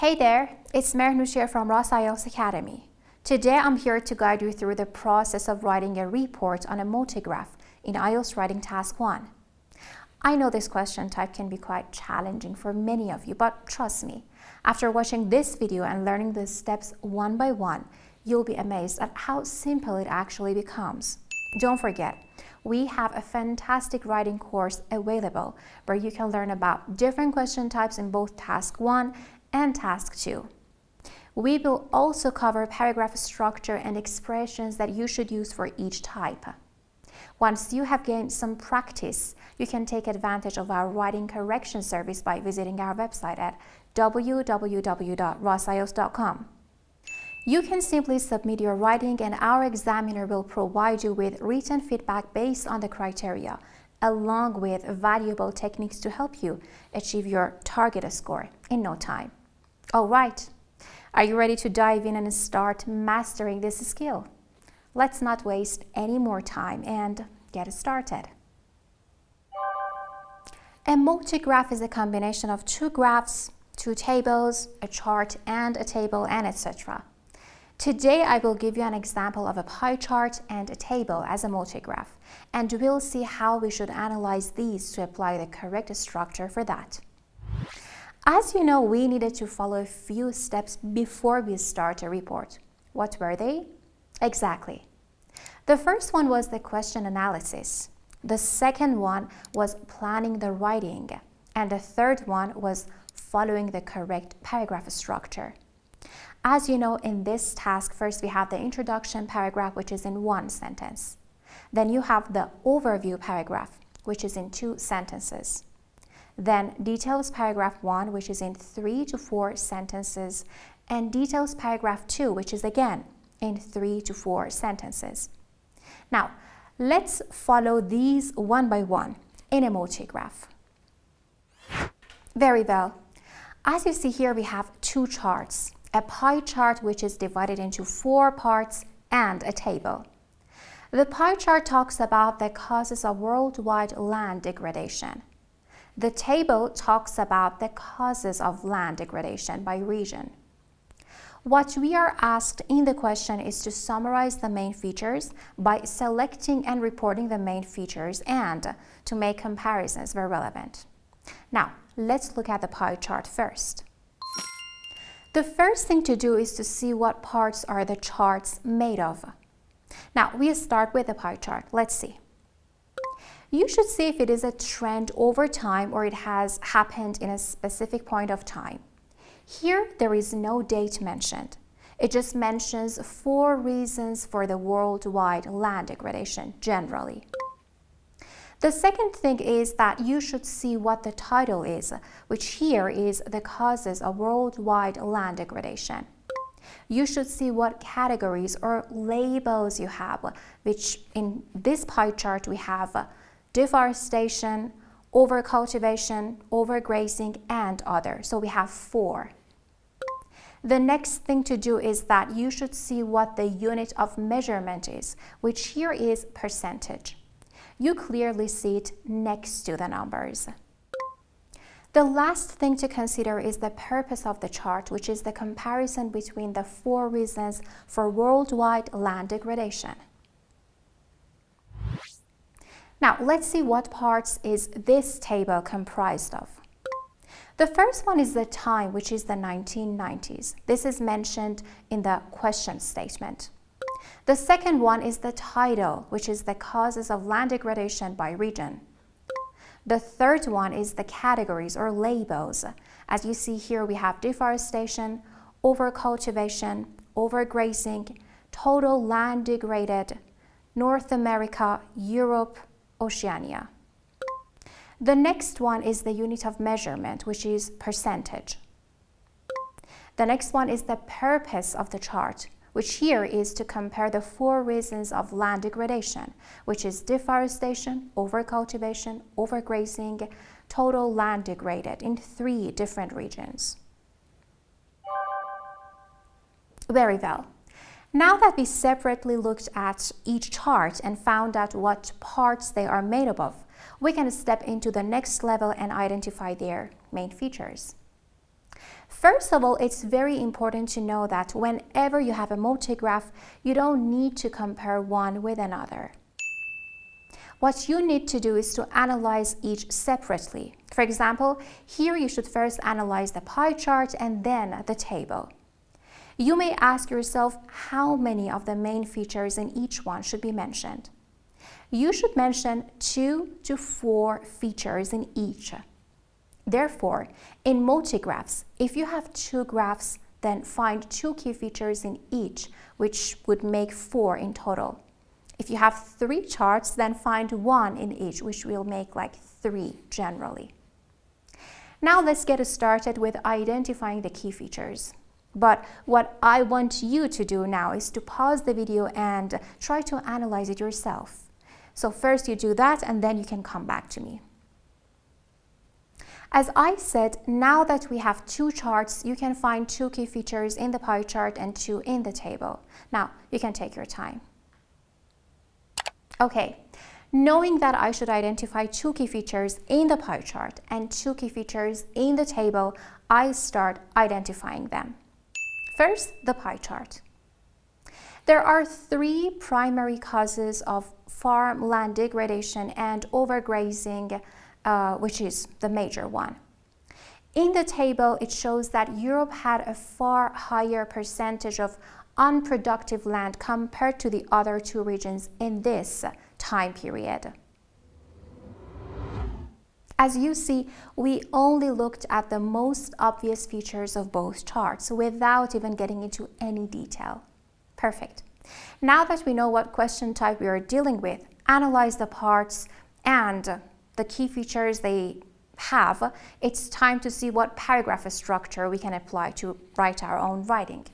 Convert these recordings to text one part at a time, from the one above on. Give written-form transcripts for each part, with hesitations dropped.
Hey there, it's Mehnush here from Ross IELTS Academy. Today I'm here to guide you through the process of writing a report on a multigraph in IELTS Writing Task 1. I know this question type can be quite challenging for many of you, but trust me, after watching this video and learning the steps one by one, you'll be amazed at how simple it actually becomes. Don't forget, we have a fantastic writing course available where you can learn about different question types in both Task 1 and Task 2. We will also cover paragraph structure and expressions that you should use for each type. Once you have gained some practice, you can take advantage of our writing correction service by visiting our website at www.rossielts.com. You can simply submit your writing and our examiner will provide you with written feedback based on the criteria, along with valuable techniques to help you achieve your target score in no time. All right, are you ready to dive in and start mastering this skill? Let's not waste any more time and get started. A multigraph is a combination of two graphs, two tables, a chart and a table, and etc. Today I will give you an example of a pie chart and a table as a multigraph, and we'll see how we should analyze these to apply the correct structure for that. As you know, we needed to follow a few steps before we start a report. What were they? Exactly. The first one was the question analysis. The second one was planning the writing. And the third one was following the correct paragraph structure. As you know, in this task, first we have the introduction paragraph, which is in one sentence. Then you have the overview paragraph, which is in 2 sentences. Then details paragraph 1, which is in 3 to 4 sentences, and details paragraph 2, which is again in 3 to 4 sentences. Now, let's follow these one by one in a multigraph. Very well. As you see here, we have 2 charts. A pie chart which is divided into 4 parts and a table. The pie chart talks about the causes of worldwide land degradation. The table talks about the causes of land degradation by region. What we are asked in the question is to summarize the main features by selecting and reporting the main features and to make comparisons where relevant. Now, let's look at the pie chart first. The first thing to do is to see what parts are the charts made of. Now, we start with the pie chart. Let's see. You should see if it is a trend over time or it has happened in a specific point of time. Here, there is no date mentioned. It just mentions 4 reasons for the worldwide land degradation generally. The second thing is that you should see what the title is, which here is the causes of worldwide land degradation. You should see what categories or labels you have, which in this pie chart we have deforestation, overcultivation, overgrazing, and other. So we have 4. The next thing to do is that you should see what the unit of measurement is, which here is percentage. You clearly see it next to the numbers. The last thing to consider is the purpose of the chart, which is the comparison between the 4 reasons for worldwide land degradation. Now, let's see what parts is this table comprised of. The first one is the time, which is the 1990s. This is mentioned in the question statement. The second one is the title, which is the causes of land degradation by region. The third one is the categories or labels. As you see here, we have deforestation, overcultivation, overgrazing, total land degraded, North America, Europe, Oceania. The next one is the unit of measurement, which is percentage. The next one is the purpose of the chart, which here is to compare the 4 reasons of land degradation, which is deforestation, overcultivation, overgrazing, total land degraded in 3 different regions. Very well. Now that we separately looked at each chart and found out what parts they are made up of, we can step into the next level and identify their main features. First of all, it's very important to know that whenever you have a multigraph, you don't need to compare one with another. What you need to do is to analyze each separately. For example, here you should first analyze the pie chart and then the table. You may ask yourself how many of the main features in each one should be mentioned. You should mention 2 to 4 features in each. Therefore, in multigraphs, if you have 2 graphs, then find 2 key features in each, which would make 4 in total. If you have 3 charts, then find 1 in each, which will make like 3 generally. Now let's get started with identifying the key features. But what I want you to do now is to pause the video and try to analyze it yourself. So first you do that and then you can come back to me. As I said, now that we have 2 charts, you can find 2 key features in the pie chart and 2 in the table. Now, you can take your time. Okay, knowing that I should identify 2 key features in the pie chart and 2 key features in the table, I start identifying them. First, the pie chart. There are 3 primary causes of farmland degradation and overgrazing, which is the major one. In the table, it shows that Europe had a far higher percentage of unproductive land compared to the other 2 regions in this time period. As you see, we only looked at the most obvious features of both charts without even getting into any detail. Perfect. Now that we know what question type we are dealing with, analyze the parts and the key features they have, it's time to see what paragraph structure we can apply to write our own writing.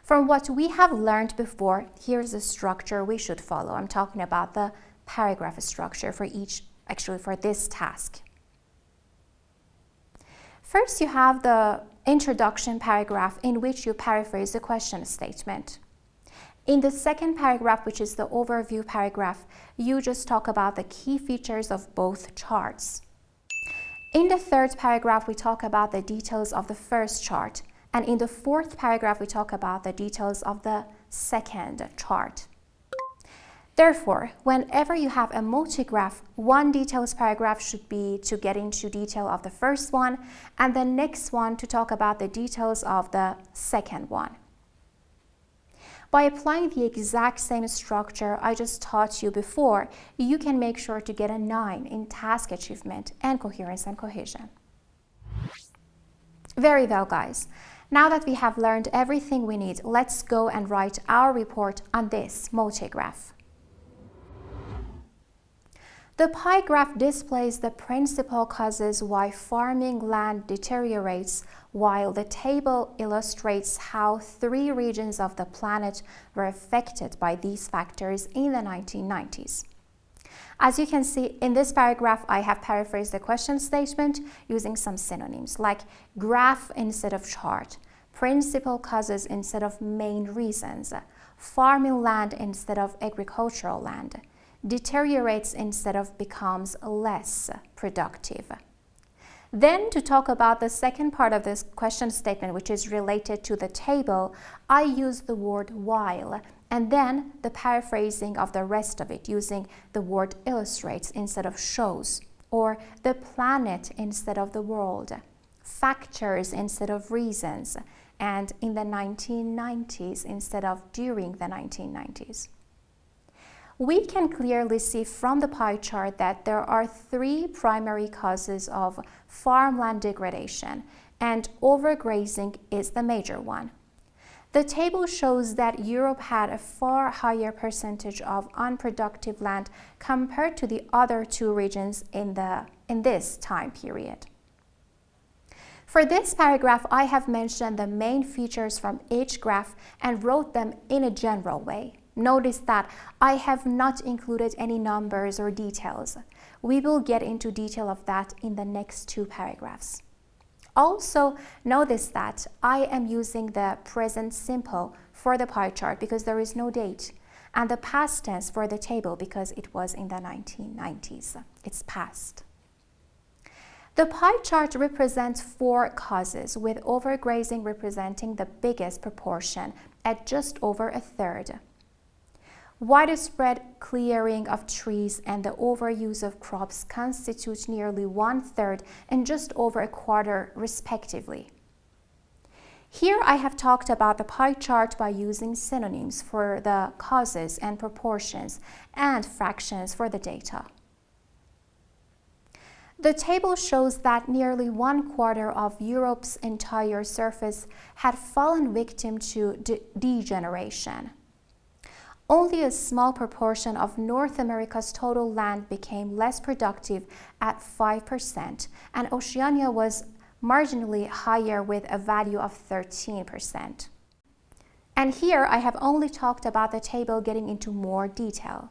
From what we have learned before, here's the structure we should follow. I'm talking about the paragraph structure for this task. First, you have the introduction paragraph in which you paraphrase the question statement. In the second paragraph, which is the overview paragraph, you just talk about the key features of both charts. In the third paragraph, we talk about the details of the first chart. And in the fourth paragraph, we talk about the details of the second chart. Therefore, whenever you have a multigraph, one details paragraph should be to get into detail of the first one, and the next one to talk about the details of the second one. By applying the exact same structure I just taught you before, you can make sure to get a 9 in task achievement and coherence and cohesion. Very well, guys. Now that we have learned everything we need, let's go and write our report on this multigraph. The pie graph displays the principal causes why farming land deteriorates, while the table illustrates how 3 regions of the planet were affected by these factors in the 1990s. As you can see, in this paragraph, I have paraphrased the question statement using some synonyms like graph instead of chart, principal causes instead of main reasons, farming land instead of agricultural land, deteriorates instead of becomes less productive. Then, to talk about the second part of this question statement, which is related to the table, I use the word while, and then the paraphrasing of the rest of it using the word illustrates instead of shows, or the planet instead of the world, factors instead of reasons, and in the 1990s instead of during the 1990s. We can clearly see from the pie chart that there are 3 primary causes of farmland degradation, and overgrazing is the major one. The table shows that Europe had a far higher percentage of unproductive land compared to the other 2 regions in this time period. For this paragraph, I have mentioned the main features from each graph and wrote them in a general way. Notice that I have not included any numbers or details. We will get into detail of that in the next 2 paragraphs. Also, notice that I am using the present simple for the pie chart because there is no date, and the past tense for the table because it was in the 1990s. It's past. The pie chart represents 4 causes, with overgrazing representing the biggest proportion at just over a third. Widespread clearing of trees and the overuse of crops constitute nearly 1/3 and just over a quarter, respectively. Here I have talked about the pie chart by using synonyms for the causes and proportions and fractions for the data. The table shows that nearly 1/4 of Europe's entire surface had fallen victim to degeneration. Only a small proportion of North America's total land became less productive at 5%, and Oceania was marginally higher with a value of 13%. And here I have only talked about the table, getting into more detail.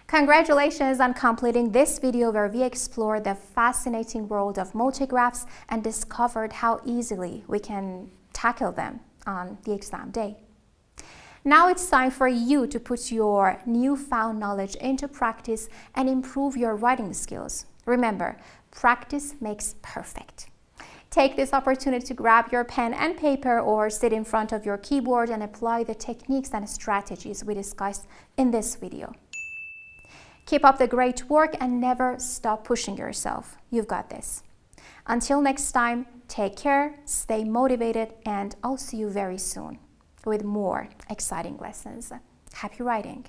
Congratulations on completing this video where we explored the fascinating world of multigraphs and discovered how easily we can tackle them on the exam day. Now it's time for you to put your newfound knowledge into practice and improve your writing skills. Remember, practice makes perfect. Take this opportunity to grab your pen and paper or sit in front of your keyboard and apply the techniques and strategies we discussed in this video. Keep up the great work and never stop pushing yourself. You've got this. Until next time, take care, stay motivated, and I'll see you very soon with more exciting lessons. Happy writing!